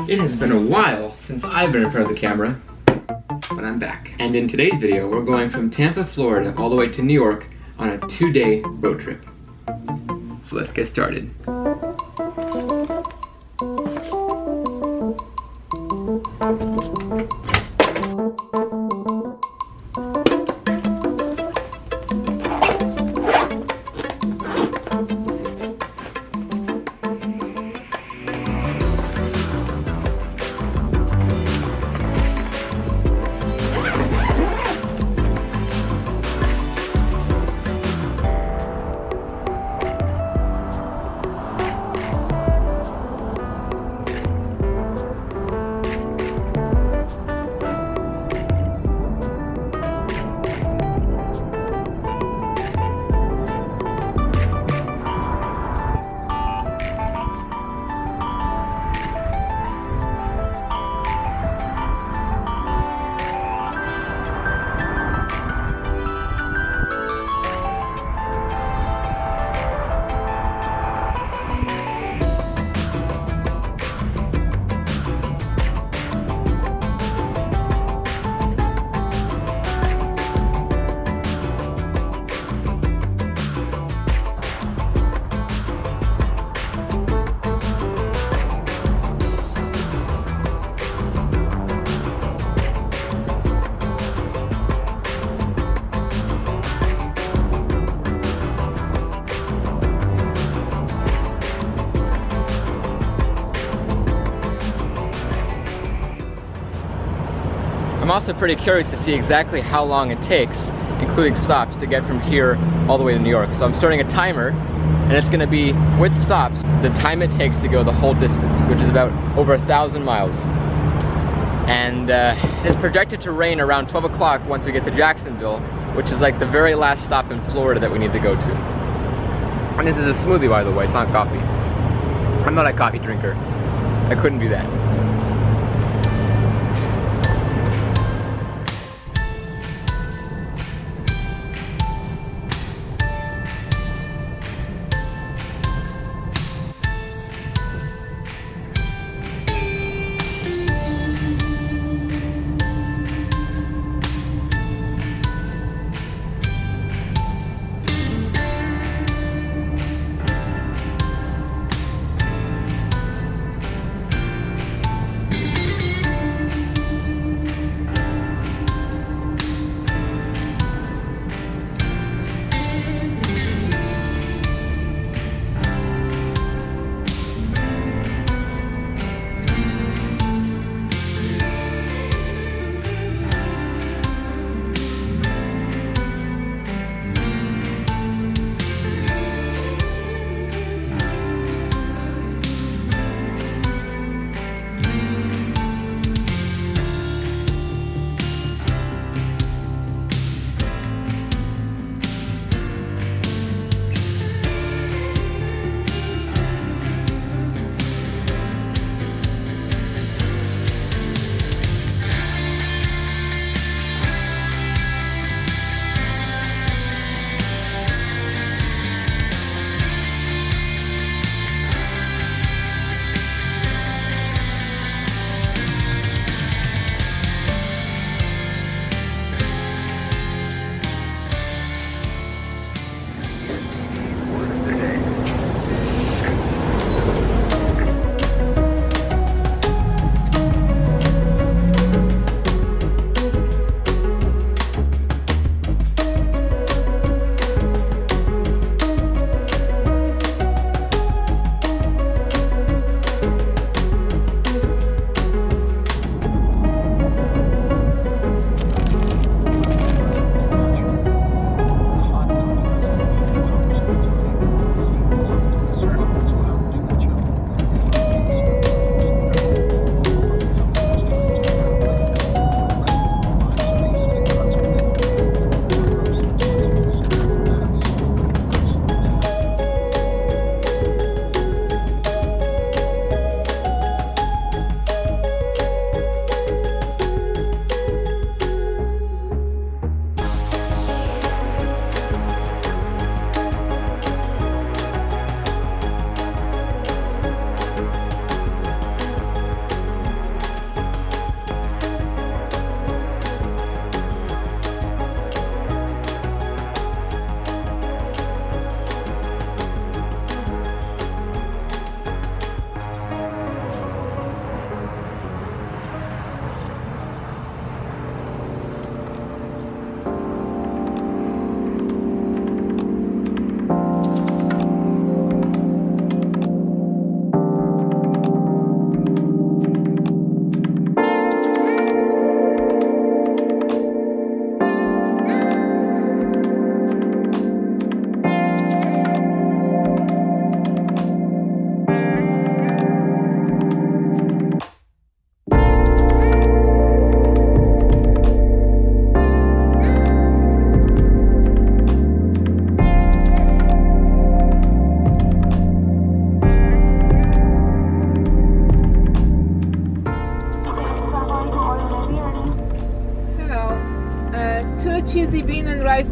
It has been a while since I've been in front of the camera, but I'm back. And in today's video, we're going from Tampa, Florida, all the way to New York on a 2-day road trip. So let's get started. I'm also pretty curious to see exactly how long it takes, including stops, to get from here all the way to New York. So I'm starting a timer, and it's going to be, with stops, the time it takes to go the whole distance, which is about over 1,000 miles. And it's projected to rain around 12 o'clock once we get to Jacksonville, which is like the very last stop in Florida that we need to go to. And this is a smoothie, by the way, it's not coffee. I'm not a coffee drinker. I couldn't do that.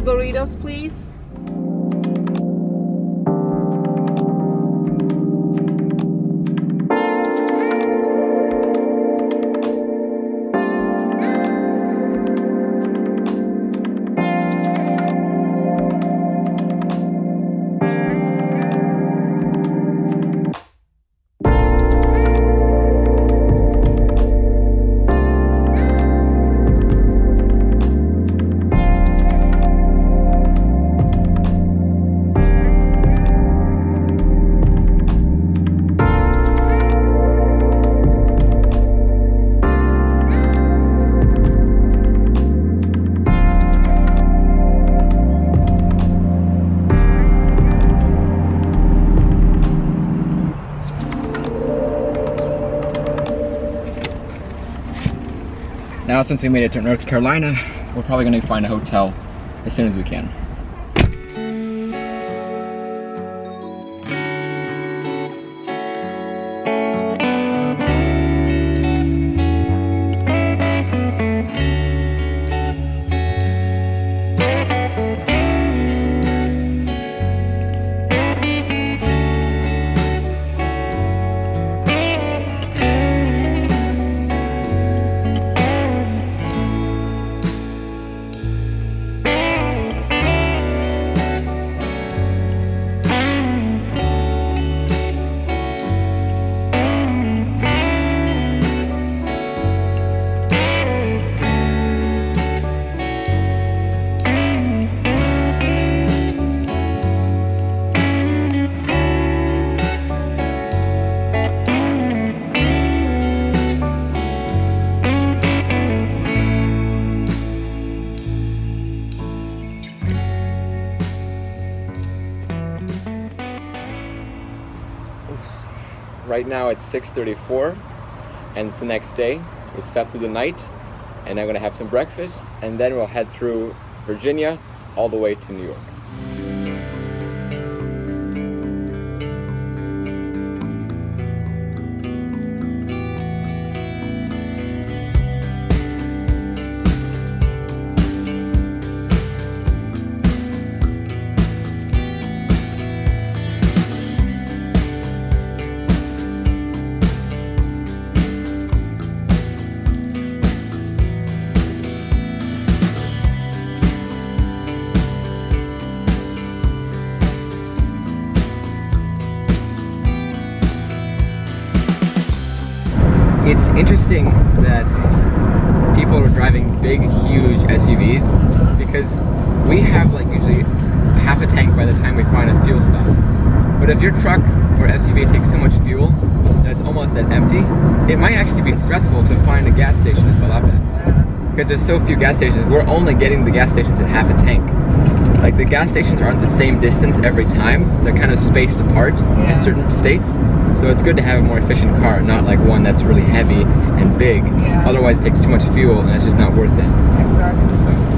burritos, please. Now, since we made it to North Carolina, we're probably going to find a hotel as soon as we can. Right now it's 6:34 and it's the next day. We slept through the night and I'm gonna have some breakfast and then we'll head through Virginia all the way to New York. It's interesting that people are driving big, huge SUVs because we have like usually half a tank by the time we find a fuel stop. But if your truck or SUV takes so much fuel that it's almost at empty, it might actually be stressful to find a gas station to fill up at. Because there's so few gas stations, we're only getting the gas stations at half a tank. Like the gas stations aren't the same distance every time, they're kind of spaced apart in certain states. So it's good to have a more efficient car, not like one that's really heavy and big. Otherwise it takes too much fuel and it's just not worth it. Exactly. So.